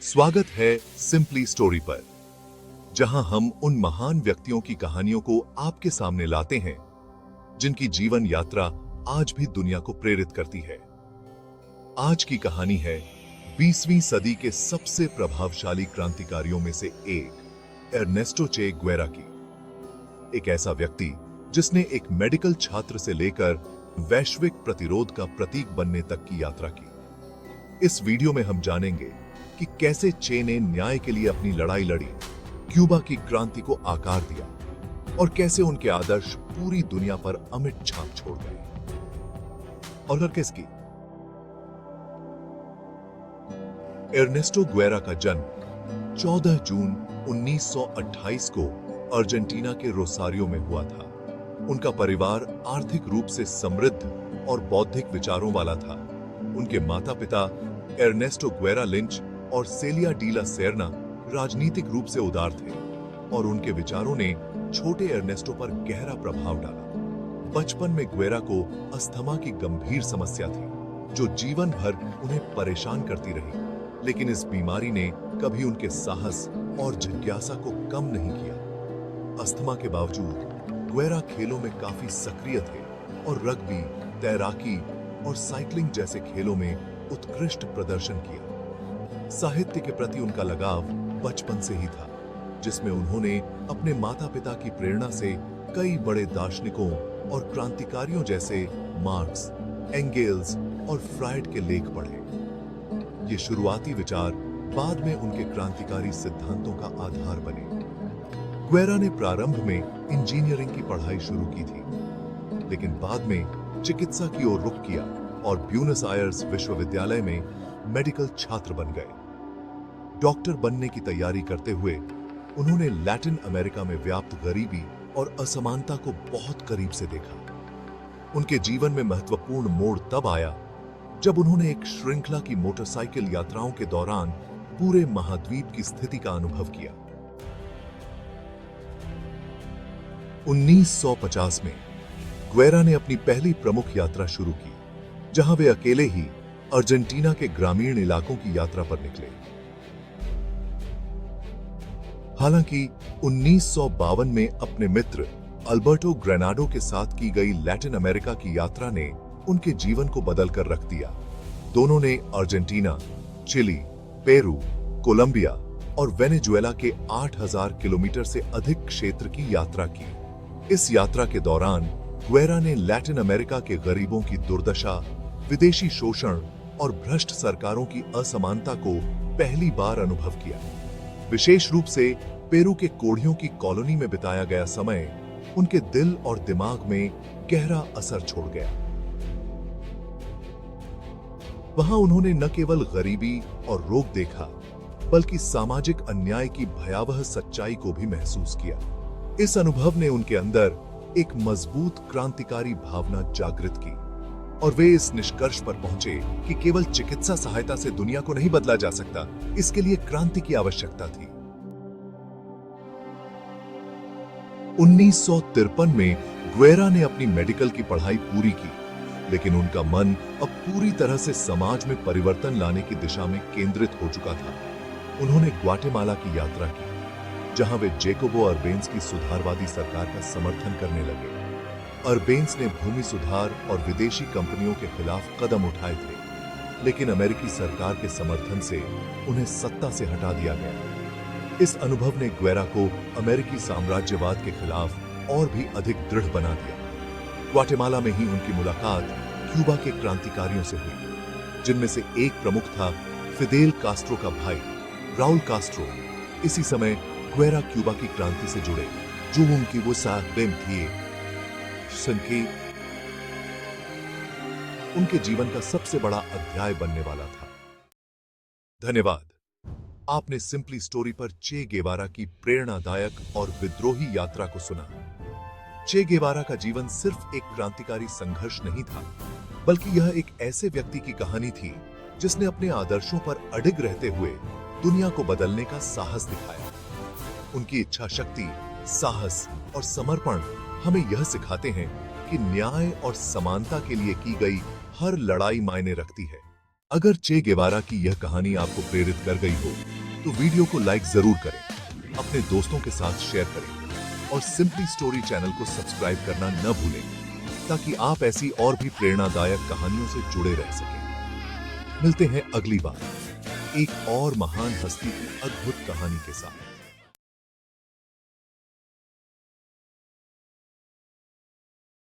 स्वागत है simply story पर, जहां हम उन महान व्यक्तियों की कहानियों को आपके सामने लाते हैं जिनकी जीवन यात्रा आज भी दुनिया को प्रेरित करती है। आज की कहानी है 20वीं सदी के सबसे प्रभावशाली क्रांतिकारियों में से एक एर्नेस्टो चे गुएरा की। एक ऐसा व्यक्ति जिसने एक मेडिकल छात्र से लेकर वैश्विक प्रतिरोध का प्रतीक बनने तक की यात्रा की। इस वीडियो में हम जानेंगे कि कैसे चे ने न्याय के लिए अपनी लड़ाई लड़ी, क्यूबा की क्रांति को आकार दिया और कैसे उनके आदर्श पूरी दुनिया पर अमिट छाप छोड़ गए। और किसकी? एर्नेस्टो गुएरा का जन्म 14 जून 1928 को अर्जेंटीना के रोसारियो में हुआ था। उनका परिवार आर्थिक रूप से समृद्ध और बौद्धिक विचारों वाला था। उनके माता पिता एर्नेस्टो गुएरा लिंच और सेलिया डी ला सेर्ना राजनीतिक रूप से उदार थे और उनके विचारों ने छोटे एर्नेस्टो पर गहरा प्रभाव डाला। बचपन में गुएरा को अस्थमा की गंभीर समस्या थी जो जीवन भर उन्हें परेशान करती रही, लेकिन इस बीमारी ने कभी उनके साहस और जिज्ञासा को कम नहीं किया। अस्थमा के बावजूद गुएरा खेलों में काफी सक्रिय थे और रग्बी, तैराकी और साइकिलिंग जैसे खेलों में उत्कृष्ट प्रदर्शन किया। साहित्य के प्रति उनका लगाव बचपन से ही था, जिसमें उन्होंने अपने माता पिता की प्रेरणा से कई बड़े दार्शनिकों और क्रांतिकारियों जैसे मार्क्स, एंगेल्स और फ्रायड के लेख पढ़े। ये शुरुआती विचार बाद में उनके क्रांतिकारी सिद्धांतों का आधार बने। गुएरा ने प्रारंभ में इंजीनियरिंग की पढ़ाई शुरू की थी, लेकिन बाद में चिकित्सा की ओर रुख किया और ब्यूनस आयर्स विश्वविद्यालय में मेडिकल छात्र बन गए। डॉक्टर बनने की तैयारी करते हुए उन्होंने लैटिन अमेरिका में व्याप्त गरीबी और असमानता को बहुत करीब से देखा। उनके जीवन में महत्वपूर्ण मोड़ तब आया जब उन्होंने एक श्रृंखला की मोटरसाइकिल यात्राओं के दौरान पूरे महाद्वीप की स्थिति का अनुभव किया। 1950 में गुएरा ने अपनी पहली प्रमुख यात्रा शुरू की, जहां वे अकेले ही अर्जेंटीना के ग्रामीण इलाकों की यात्रा पर निकले। हालांकि 1952 में अपने मित्र अल्बर्टो ग्रेनाडो के साथ की गई लैटिन अमेरिका की यात्रा ने उनके जीवन को बदल कर रख दिया। दोनों ने अर्जेंटीना, चिली, पेरू, कोलंबिया और वेनेजुएला के 8000 किलोमीटर से अधिक क्षेत्र की यात्रा की। इस यात्रा के दौरान गुएरा ने लैटिन अमेरिका के गरीबों की दुर्दशा, विदेशी शोषण और भ्रष्ट सरकारों की असमानता को पहली बार अनुभव किया। विशेष रूप से पेरू के कोढ़ियों की कॉलोनी में बिताया गया समय उनके दिल और दिमाग में गहरा असर छोड़ गया। वहां उन्होंने न केवल गरीबी और रोग देखा, बल्कि सामाजिक अन्याय की भयावह सच्चाई को भी महसूस किया। इस अनुभव ने उनके अंदर एक मजबूत क्रांतिकारी भावना जागृत की और वे इस निष्कर्ष पर पहुंचे कि केवल चिकित्सा सहायता से दुनिया को नहीं बदला जा सकता, इसके लिए क्रांति की आवश्यकता थी। 1953 में गुएरा ने अपनी मेडिकल की पढ़ाई पूरी की, लेकिन उनका मन अब पूरी तरह से समाज में परिवर्तन लाने की दिशा में केंद्रित हो चुका था। उन्होंने ग्वाटेमाला की यात्रा की, जहां वे जेकोबो अर्बेन्स की सुधारवादी सरकार का समर्थन करने लगे। अर्बेन्स ने भूमि सुधार और विदेशी कंपनियों के खिलाफ कदम उठाए थे, लेकिन अमेरिकी सरकार के समर्थन से उन्हें सत्ता से हटा दिया गया। इस अनुभव ने गुएरा को अमेरिकी साम्राज्यवाद के खिलाफ और भी अधिक दृढ़ बना दिया। ग्वाटेमाला में ही उनकी मुलाकात क्यूबा के क्रांतिकारियों से हुई, जिनमें से एक प्रमुख था फिदेल कास्ट्रो का भाई राउल कास्ट्रो। इसी समय गुएरा क्यूबा की क्रांति से जुड़े, जो उनकी वो साहब थी, उनके जीवन का सबसे बड़ा अध्याय बनने वाला था। धन्यवाद। आपने सिंपली स्टोरी पर चे गेवारा की प्रेरणादायक और विद्रोही यात्रा को सुना। चे गेवारा का जीवन सिर्फ एक क्रांतिकारी संघर्ष नहीं था, बल्कि यह एक ऐसे व्यक्ति की कहानी थी जिसने अपने आदर्शों पर अडिग रहते हुए दुनिया को बदलने का साहस दिखाया। उनकी इच्छा शक्ति, साहस और समर्पण हमें यह सिखाते हैं कि न्याय और समानता के लिए की गई हर लड़ाई मायने रखती है। अगर चे गेवारा की यह कहानी आपको प्रेरित कर गई हो तो वीडियो को लाइक जरूर करें, अपने दोस्तों के साथ शेयर करें और सिंपली स्टोरी चैनल को सब्सक्राइब करना न भूलें ताकि आप ऐसी और भी प्रेरणादायक कहानियों से जुड़े रह सकें। मिलते हैं अगली बार एक और महान हस्ती की अद्भुत कहानी के साथ।